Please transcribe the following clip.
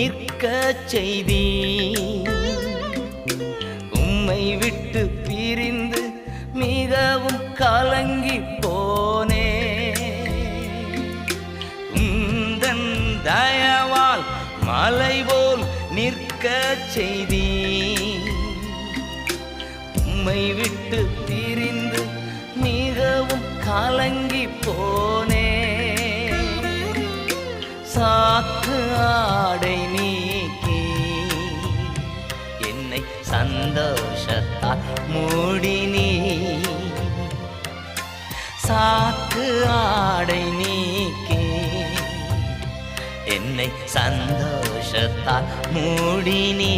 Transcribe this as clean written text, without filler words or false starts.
நிற்க செய்தி. உம்மை விட்டு பிரிந்து மிகவும் கலங்கி போனே. உந்தன் தயவால் மலை போல் நிற்க செய்தி. உம்மை விட்டு பிரிந்து மிகவும் கலங்கி போனே. சாக்கு ஆடை நீக்கி என்னை சந்தோஷத்தால் மூடினீ. சாக்கு ஆடை நீக்கி என்னை சந்தோஷத்தால் மூடினீ.